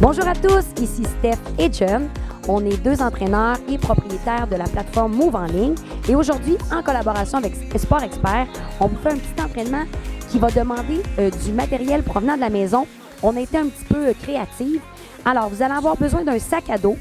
Bonjour à tous, ici Steph et John. On est deux entraîneurs et propriétaires de la plateforme Move en ligne. Et aujourd'hui, en collaboration avec Sport Expert, on vous fait un petit entraînement qui va demander du matériel provenant de la maison. On a été un petit peu créatifs. Alors, vous allez avoir besoin d'un sac à dos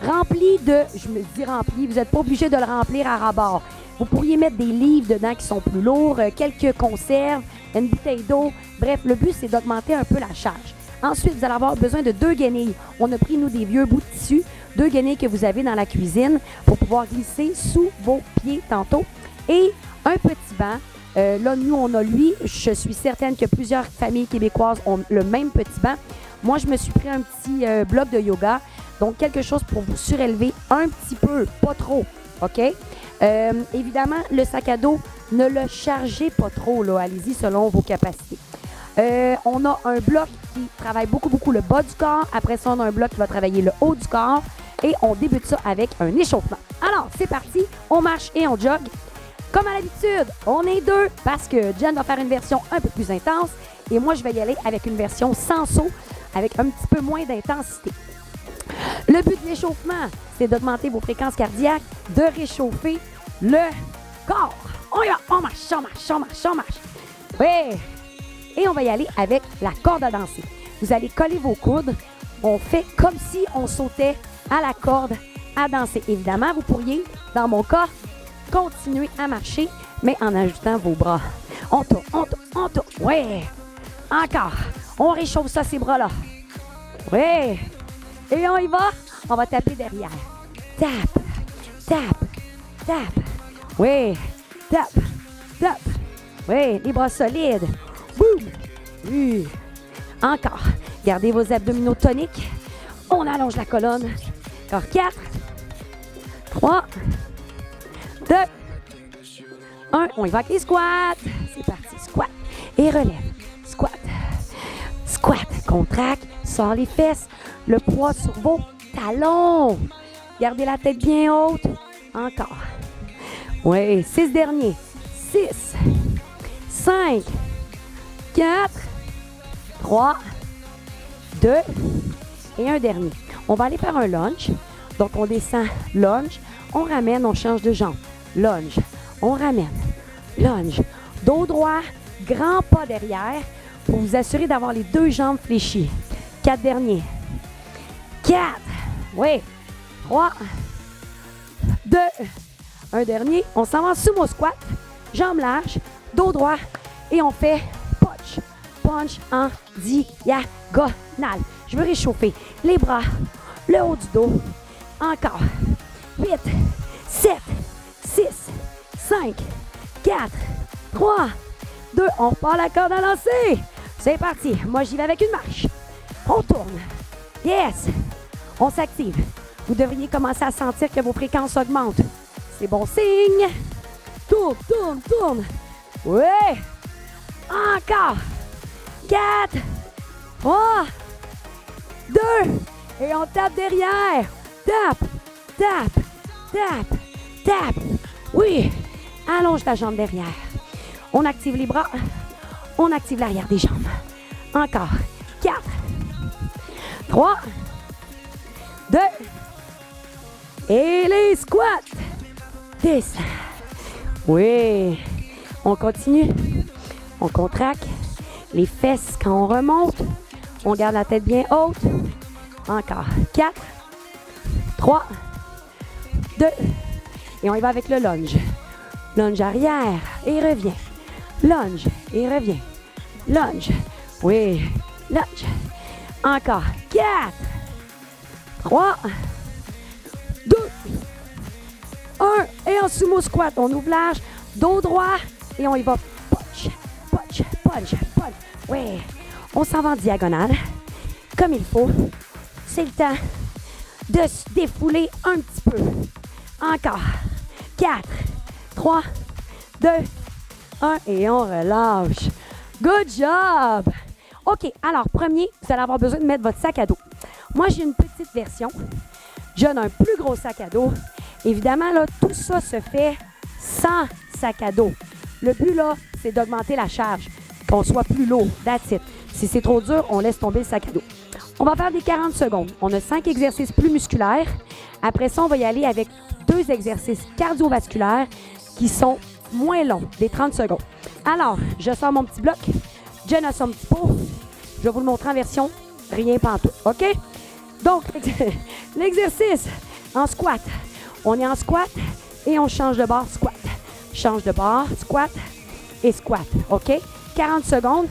rempli de, je me dis rempli, vous n'êtes pas obligé de le remplir à ras-bord. Vous pourriez mettre des livres dedans qui sont plus lourds, quelques conserves, une bouteille d'eau. Bref, le but, c'est d'augmenter un peu la charge. Ensuite, vous allez avoir besoin de 2 guenilles. On a pris, nous, des vieux bouts de tissu, 2 guenilles que vous avez dans la cuisine pour pouvoir glisser sous vos pieds tantôt. Et un petit banc. Là, nous, on a lui. Je suis certaine que plusieurs familles québécoises ont le même petit banc. Moi, je me suis pris un petit bloc de yoga. Donc, quelque chose pour vous surélever un petit peu, pas trop, OK? Évidemment, le sac à dos, ne le chargez pas trop, là. Allez-y selon vos capacités. On a un bloc qui travaille beaucoup le bas du corps. Après ça, on a un bloc qui va travailler le haut du corps. Et on débute ça avec un échauffement. Alors, c'est parti. On marche et on jogue. Comme à l'habitude, on est deux parce que Jen va faire une version un peu plus intense. Et moi, je vais y aller avec une version sans saut, avec un petit peu moins d'intensité. Le but de l'échauffement, c'est d'augmenter vos fréquences cardiaques, de réchauffer le corps. On y va, on marche. Oui. Et on va y aller avec la corde à danser. Vous allez coller vos coudes. On fait comme si on sautait à la corde à danser. Évidemment, vous pourriez, dans mon cas, continuer à marcher, mais en ajoutant vos bras. On tourne. Oui. Encore. On réchauffe ça, ces bras-là. Oui. Et on y va. On va taper derrière. Tape. Oui. Tape. Oui. Les bras solides. Boum. Oui. Encore. Gardez vos abdominaux toniques. On allonge la colonne. Encore 4, 3, 2, 1. On y va avec les squats. C'est parti. Squat. Et relève. Squat. Contracte. Sors les fesses. Le poids sur vos talons. Gardez la tête bien haute. Encore. Oui. 6 derniers. 6, 5, 4, 3, 2 et un dernier. On va aller faire un lunge. Donc, on descend, lunge, on ramène, on change de jambe. Lunge, on ramène, lunge. Dos droit, grand pas derrière pour vous assurer d'avoir les 2 jambes fléchies. 4 derniers. 4, oui, 3, 2, un dernier. On s'en va en sumo squat, jambes larges, dos droit et on fait punch en diagonale. Je veux réchauffer les bras, le haut du dos. Encore. 8, 7, 6, 5, 4, 3, 2. On part la corde à lancer. C'est parti. Moi, j'y vais avec une marche. On tourne. Yes. On s'active. Vous devriez commencer à sentir que vos fréquences augmentent. C'est bon signe. Tourne. Ouais. Encore. 4, 3, 2, et on tape derrière. Tape. Oui. Allonge ta jambe derrière. On active les bras. On active l'arrière des jambes. Encore. 4, 3, 2, et les squats. 10. Oui. On continue. On contracte les fesses quand on remonte. On garde la tête bien haute. Encore. 4, 3, 2. Et on y va avec le lunge. Lunge arrière et revient. Lunge et revient. Lunge. Oui. Lunge. Encore. 4, 3, 2, 1. Et en sumo squat, on ouvre large. Dos droit et on y va. Punch. Oui. On s'en va en diagonale. Comme il faut. C'est le temps de se défouler un petit peu. Encore. 4, 3, 2, 1. Et on relâche. Good job! OK. Alors, premier, vous allez avoir besoin de mettre votre sac à dos. Moi, j'ai une petite version. John a un plus gros sac à dos. Évidemment, là, tout ça se fait sans sac à dos. Le but, là, c'est d'augmenter la charge, qu'on soit plus lourd. That's it. Si c'est trop dur, on laisse tomber le sac à dos. On va faire des 40 secondes. On a 5 exercices plus musculaires. Après ça, on va y aller avec 2 exercices cardiovasculaires qui sont moins longs, des 30 secondes. Alors, je sors mon petit bloc. Jen a son petit pot. Je vais vous le montrer en version rien pantoute. OK? Donc, l'exercice en squat. On est en squat et on change de barre, squat. Change de barre, squat et squat. OK? 40 secondes.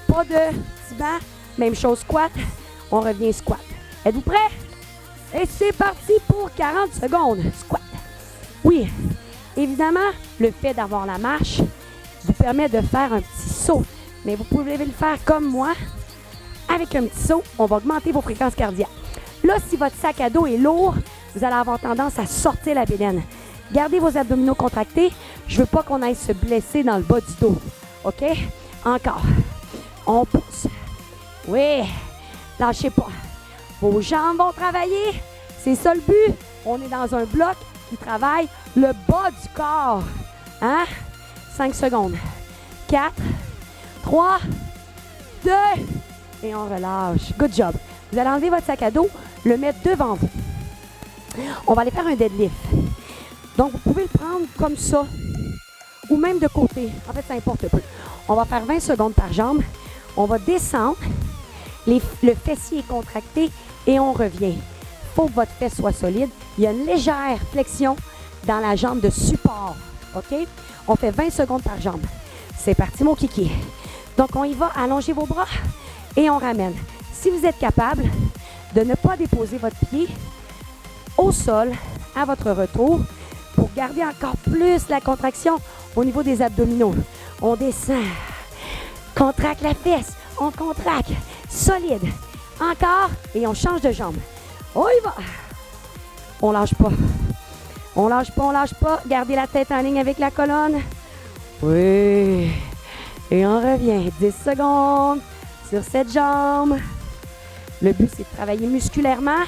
Pas de petit banc. Même chose, squat. On revient squat. Êtes-vous prêts? Et c'est parti pour 40 secondes. Squat. Oui, évidemment, le fait d'avoir la marche vous permet de faire un petit saut. Mais vous pouvez le faire comme moi. Avec un petit saut, on va augmenter vos fréquences cardiaques. Là, si votre sac à dos est lourd, vous allez avoir tendance à sortir la bédaine. Gardez vos abdominaux contractés. Je ne veux pas qu'on aille se blesser dans le bas du dos. OK? Encore. On pousse. Oui. Lâchez pas. Vos jambes vont travailler. C'est ça le but. On est dans un bloc qui travaille le bas du corps. Hein? 5 secondes. 4, 3, 2, et on relâche. Good job. Vous allez enlever votre sac à dos, le mettre devant vous. On va aller faire un deadlift. Donc, vous pouvez le prendre comme ça, ou même de côté. En fait, ça importe peu. On va faire 20 secondes par jambe. On va descendre. Le fessier est contracté et on revient. Il faut que votre fesse soit solide. Il y a une légère flexion dans la jambe de support. OK? On fait 20 secondes par jambe. C'est parti, mon kiki. Donc, on y va. Allongez vos bras et on ramène. Si vous êtes capable de ne pas déposer votre pied au sol à votre retour pour garder encore plus la contraction au niveau des abdominaux. On descend. Contracte la fesse. On contracte. Solide. Encore. Et on change de jambe. On y va. On lâche pas. On lâche pas, on lâche pas. Gardez la tête en ligne avec la colonne. Oui. Et on revient. 10 secondes sur cette jambe. Le but, c'est de travailler musculairement.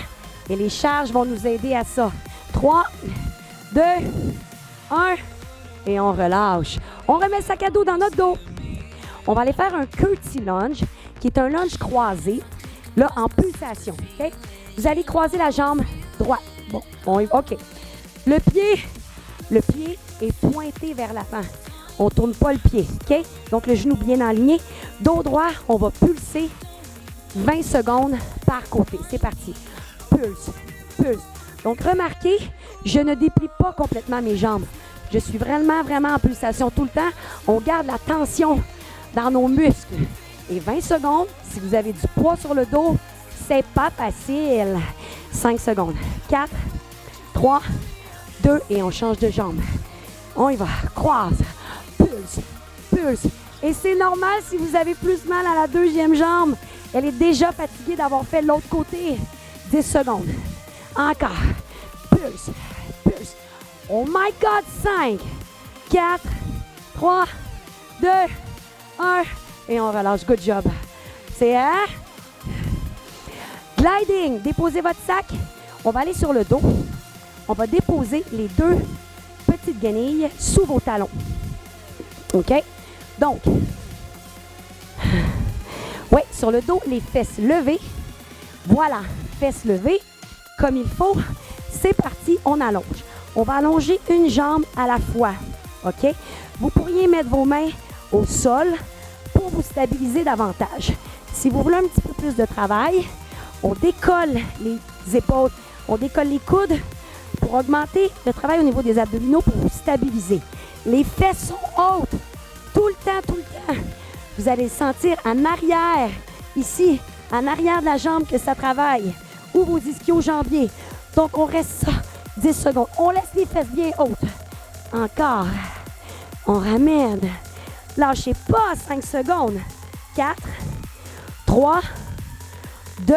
Et les charges vont nous aider à ça. 3, 2, 1. Et on relâche. On remet le sac à dos dans notre dos. On va aller faire un curtsy lunge, qui est un lunge croisé, là, en pulsation. Okay? Vous allez croiser la jambe droite. Bon, OK. Le pied est pointé vers l'avant. On ne tourne pas le pied. OK? Donc, le genou bien aligné. Dos droit, on va pulser 20 secondes par côté. C'est parti. Pulse, pulse. Donc, remarquez, je ne déplie pas complètement mes jambes. Je suis vraiment, vraiment en pulsation tout le temps. On garde la tension dans nos muscles. Et 20 secondes, si vous avez du poids sur le dos, c'est pas facile. 5 secondes. 4, 3, 2, et on change de jambe. On y va. Croise. Pulse. Pulse. Et c'est normal si vous avez plus mal à la deuxième jambe. Elle est déjà fatiguée d'avoir fait l'autre côté. 10 secondes. Encore. Pulse. Pulse. Oh my God. 5, 4, 3, 2, 1. Et on relâche. Good job. C'est gliding. Déposez votre sac. On va aller sur le dos. On va déposer les 2 petites guenilles sous vos talons. OK? Donc, oui, sur le dos, les fesses levées. Voilà, fesses levées, comme il faut. C'est parti, on allonge. On va allonger une jambe à la fois. OK? Vous pourriez mettre vos mains au sol pour vous stabiliser davantage. Si vous voulez un petit peu plus de travail, on décolle les épaules, on décolle les coudes pour augmenter le travail au niveau des abdominaux pour vous stabiliser. Les fesses sont hautes, tout le temps. Vous allez le sentir en arrière, ici, en arrière de la jambe que ça travaille, ou vos ischio-jambiers. Donc, on reste ça 10 secondes. On laisse les fesses bien hautes. Encore. On ramène. Lâchez pas 5 secondes. 4, 3, 2,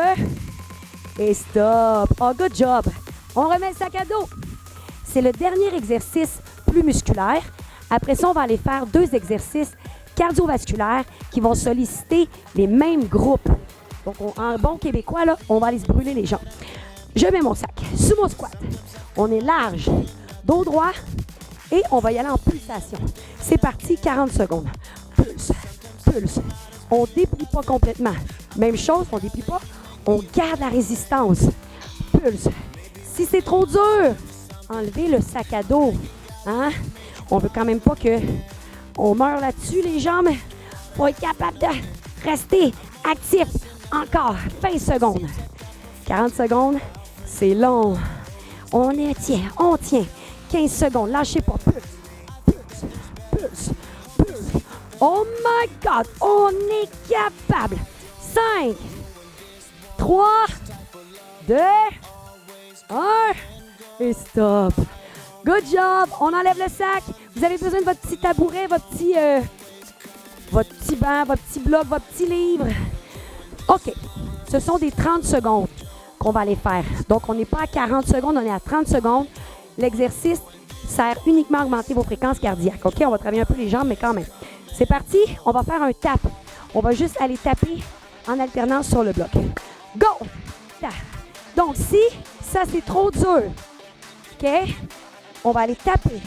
et stop. Oh, good job. On remet le sac à dos. C'est le dernier exercice plus musculaire. Après ça, on va aller faire 2 exercices cardiovasculaires qui vont solliciter les mêmes groupes. Donc, en bon québécois, là, on va aller se brûler les jambes. Je mets mon sac sous mon squat. On est large, dos droit, et on va y aller en pulsation. C'est parti, 40 secondes. Pulse, pulse. On ne déplie pas complètement. Même chose, on ne déplie pas. on garde la résistance. Pulse. Si c'est trop dur, enlevez le sac à dos. Hein? On veut quand même pas que on meure là-dessus, les jambes. Faut être capable de rester actif. Encore 20 secondes. 40 secondes, c'est long. On tient. 15 secondes, lâchez pas. Pulse. Oh my God, on est capable. 5, 3, 2, 1 et stop. Good job. On enlève le sac. Vous avez besoin de votre petit tabouret, votre petit banc, votre petit bloc, votre petit livre. OK. Ce sont des 30 secondes qu'on va aller faire. Donc, on n'est pas à 40 secondes, on est à 30 secondes. L'exercice sert uniquement à augmenter vos fréquences cardiaques. OK? On va travailler un peu les jambes, mais quand même. C'est parti. On va faire un tap. On va juste aller taper en alternance sur le bloc. Go! Donc, si ça, c'est trop dur, OK? On va aller taper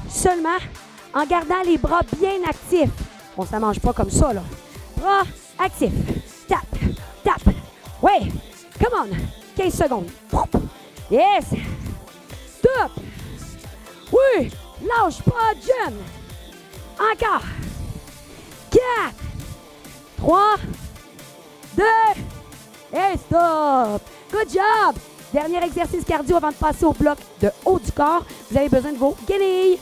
seulement en gardant les bras bien actifs. On ne se mange pas comme ça, là. Bras actifs. Tap. Ouais. Come on. 15 secondes. Yes. Stop. Oui. Lâche pas, John. Encore. 4, 3, 2, et stop. Good job. Dernier exercice cardio avant de passer au bloc de haut du corps. Vous avez besoin de vos guenilles.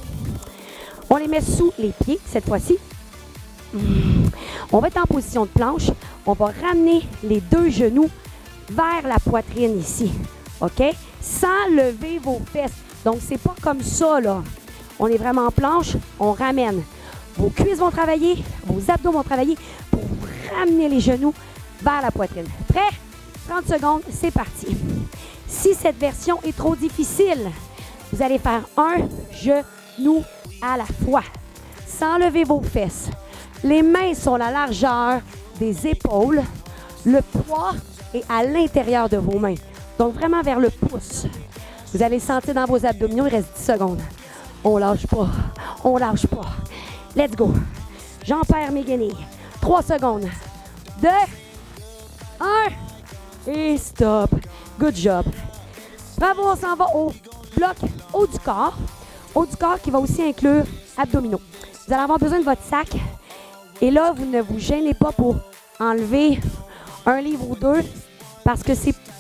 On les met sous les pieds cette fois-ci. On va être en position de planche. On va ramener les deux genoux vers la poitrine ici. OK? Sans lever vos fesses. Donc, c'est pas comme ça, là. On est vraiment en planche. On ramène. Vos cuisses vont travailler. Vos abdos vont travailler pour vous ramener les genoux vers la poitrine. Prêt? 30 secondes, c'est parti. Si cette version est trop difficile, vous allez faire un genou à la fois. Sans lever vos fesses. Les mains sont la largeur des épaules. Le poids est à l'intérieur de vos mains. Donc, vraiment vers le pouce. Vous allez sentir dans vos abdominaux, il reste 10 secondes. On lâche pas. Let's go. J'en perds mes guenilles. 3 secondes. 2, 1 et stop. Good job. Bravo, on s'en va au bloc haut du corps. Haut du corps qui va aussi inclure abdominaux. Vous allez avoir besoin de votre sac. Et là, vous ne vous gênez pas pour enlever un livre ou deux parce que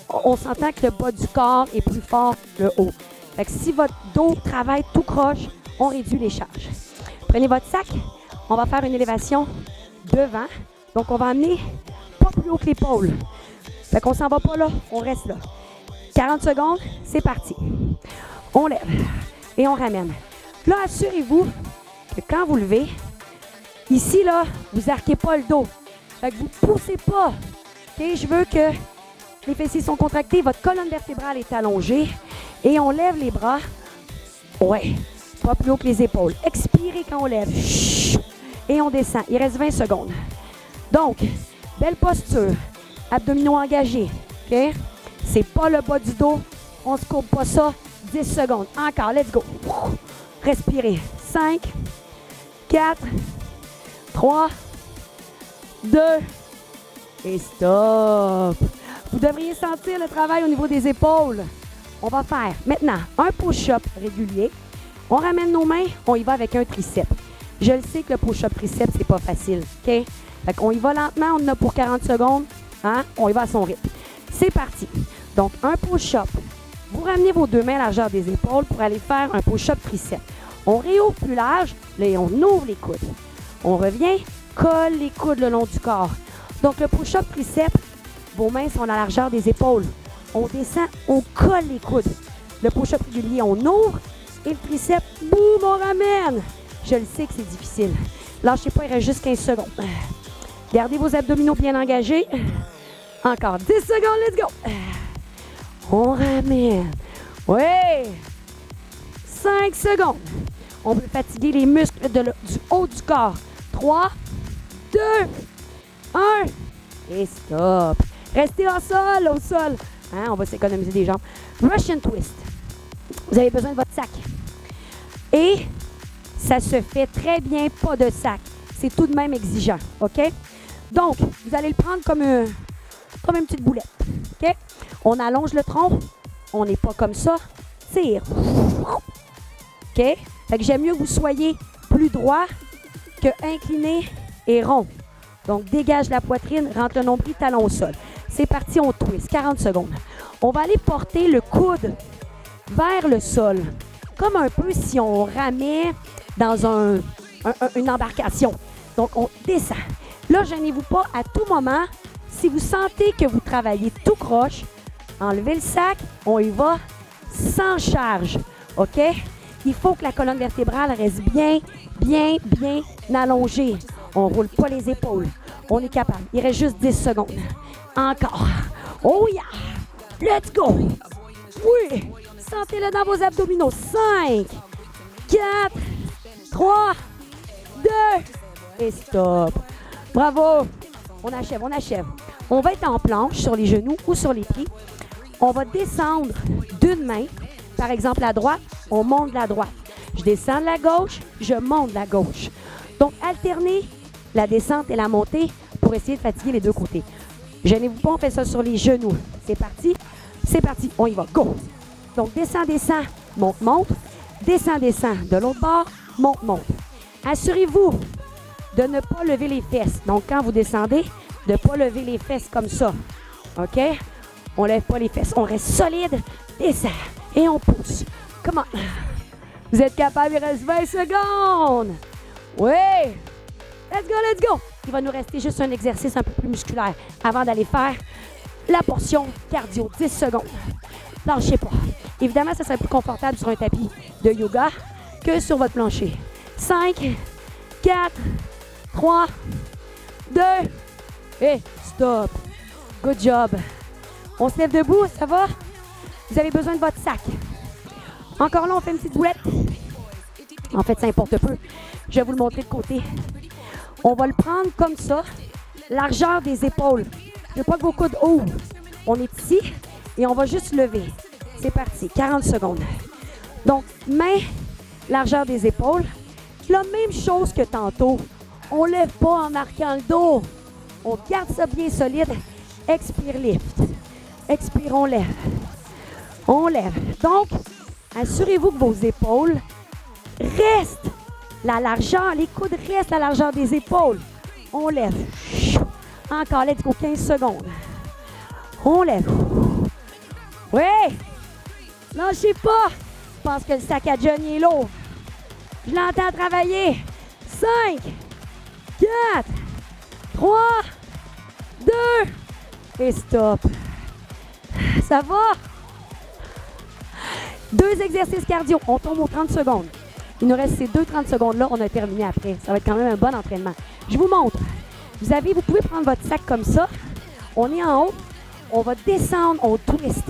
on s'entend que le bas du corps est plus fort que le haut. Fait que si votre dos travaille tout croche, on réduit les charges. Prenez votre sac. On va faire une élévation devant. Donc, on va amener pas plus haut que l'épaule. Fait qu'on s'en va pas là, on reste là. 40 secondes, c'est parti. On lève et on ramène. Là, assurez-vous que quand vous levez, ici, là, vous arquez pas le dos. Fait que vous poussez pas. OK? Je veux que les fessiers sont contractés, votre colonne vertébrale est allongée et on lève les bras. Ouais, pas plus haut que les épaules. Expirez quand on lève. Chut. Et on descend. Il reste 20 secondes. Donc, belle posture. Abdominaux engagés. OK? C'est pas le bas du dos. On se courbe pas ça. 10 secondes. Encore. Let's go. Respirez. 5, 4, 3, 2 et stop. Vous devriez sentir le travail au niveau des épaules. On va faire maintenant un push-up régulier. On ramène nos mains, on y va avec un triceps. Je le sais que le push-up triceps, c'est pas facile. OK? Fait qu'on y va lentement, on en a pour 40 secondes. Hein? On y va à son rythme. C'est parti. Donc, un push-up. Vous ramenez vos deux mains à la largeur des épaules pour aller faire un push-up triceps. On réouvre plus large, là, et on ouvre les coudes. On revient, colle les coudes le long du corps. Donc, le push-up triceps, vos mains sont à la largeur des épaules. On descend, on colle les coudes. Le push-up régulier, on ouvre. Et le triceps, boum, on ramène. Je le sais que c'est difficile. Lâchez pas, il reste juste 15 secondes. Gardez vos abdominaux bien engagés. Encore 10 secondes, let's go. On ramène. Oui. 5 secondes. On peut fatiguer les muscles du haut du corps. 3, 2, 1 et stop. Restez au sol. Hein, on va s'économiser des jambes. Russian twist. Vous avez besoin de votre sac. Et ça se fait très bien, pas de sac. C'est tout de même exigeant, OK? Donc, vous allez le prendre comme comme une petite boulette. OK? On allonge le tronc. On n'est pas comme ça. Tire. OK? Fait que j'aime mieux que vous soyez plus droit que incliné et rond. Donc, dégage la poitrine, rentre le nombril, talon au sol. C'est parti, on twist. 40 secondes. On va aller porter le coude vers le sol. Comme un peu si on ramait dans une embarcation. Donc, on descend. Là, gênez-vous pas à tout moment. Si vous sentez que vous travaillez tout croche, enlevez le sac, on y va sans charge. OK? Il faut que la colonne vertébrale reste bien allongée. On ne roule pas les épaules. On est capable. Il reste juste 10 secondes. Encore. Oh yeah! Let's go! Oui! Sentez-le dans vos abdominaux. 5, 4, 3, 2 et stop. Bravo! On achève, on achève. On va être en planche sur les genoux ou sur les pieds. On va descendre d'une main. Par exemple, la droite, on monte la droite. Je descends de la gauche, je monte de la gauche. Donc, alternez la descente et la montée pour essayer de fatiguer les deux côtés. Gênez-vous pas, on fait ça sur les genoux. C'est parti? C'est parti, on y va. Go! Donc, descend, descend, monte, monte. Descend, descend. De l'autre bord, monte, monte. Assurez-vous de ne pas lever les fesses. Donc, quand vous descendez, de ne pas lever les fesses comme ça. OK? On ne lève pas les fesses. On reste solide, descend et on pousse. Comment? Vous êtes capable, il reste 20 secondes. Oui! Let's go, let's go! Il va nous rester juste un exercice un peu plus musculaire avant d'aller faire la portion cardio. 10 secondes. Lâchez pas. Évidemment, ça serait plus confortable sur un tapis de yoga que sur votre plancher. 5, 4, 3, 2 et stop. Good job. On se lève debout, ça va? Vous avez besoin de votre sac. Encore là, on fait une petite boulette. En fait, ça importe peu. Je vais vous le montrer de côté. On va le prendre comme ça, largeur des épaules. Je veux pas que vos coudes ouvrent. On est ici et on va juste lever. C'est parti, 40 secondes. Donc, main, largeur des épaules. La même chose que tantôt. On ne lève pas en marquant le dos. On garde ça bien solide. Expire, lift. Expire, on lève. On lève. Donc, assurez-vous que vos épaules restent la largeur, les coudes restent la largeur des épaules. On lève. Encore, let's go, 15 secondes. On lève. Oui! Lâchez pas! Je pense que le sac à Johnny est lourd. Je l'entends travailler. 5, 4, 3, 2 et stop. Ça va? 2 exercices cardio. On tombe aux 30 secondes. Il nous reste ces 2 30 secondes-là. On a terminé après. Ça va être quand même un bon entraînement. Je vous montre. Vous pouvez prendre votre sac comme ça. On est en haut. On va descendre. On twist.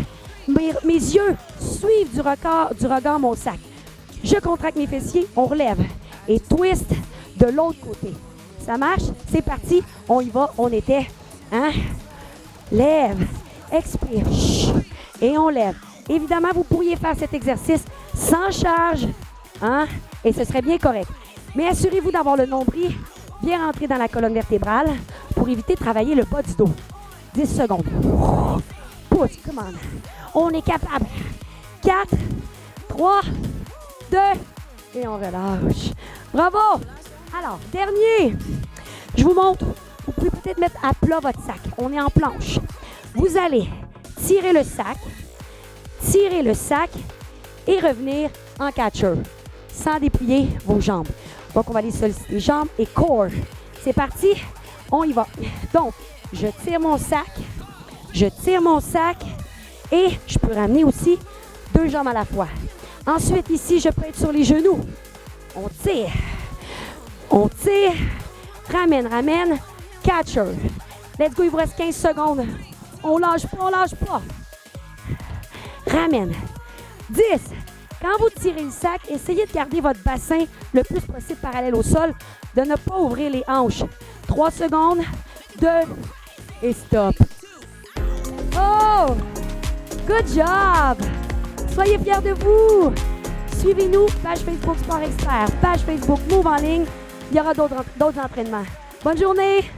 Mes yeux suivent du regard mon sac. Je contracte mes fessiers. On relève. Et twist de l'autre côté. Ça marche? C'est parti. On y va. On était. Hein? Lève. Expire. Et on lève. Évidemment, vous pourriez faire cet exercice sans charge. Hein? Et ce serait bien correct. Mais assurez-vous d'avoir le nombril bien rentré dans la colonne vertébrale pour éviter de travailler le bas du dos. 10 secondes. Pousse, come on. On est capable. 4, 3, 2 et on relâche. Bravo! Alors, dernier. Je vous montre. Vous pouvez peut-être mettre à plat votre sac. On est en planche. Vous allez tirer le sac et revenir en catcher sans déplier vos jambes. Donc, on va aller solliciter jambes et core. C'est parti, on y va. Donc, je tire mon sac et je peux ramener aussi 2 jambes à la fois. Ensuite, ici, je peux être sur les genoux. On tire, ramène, catcher. Let's go, il vous reste 15 secondes. On lâche pas. Ramène. 10. Quand vous tirez le sac, essayez de garder votre bassin le plus possible parallèle au sol, de ne pas ouvrir les hanches. 3 secondes, 2 et stop. Oh! Good job! Soyez fiers de vous! Suivez-nous, page Facebook Sport Expert, page Facebook Move en ligne. Il y aura d'autres entraînements. Bonne journée!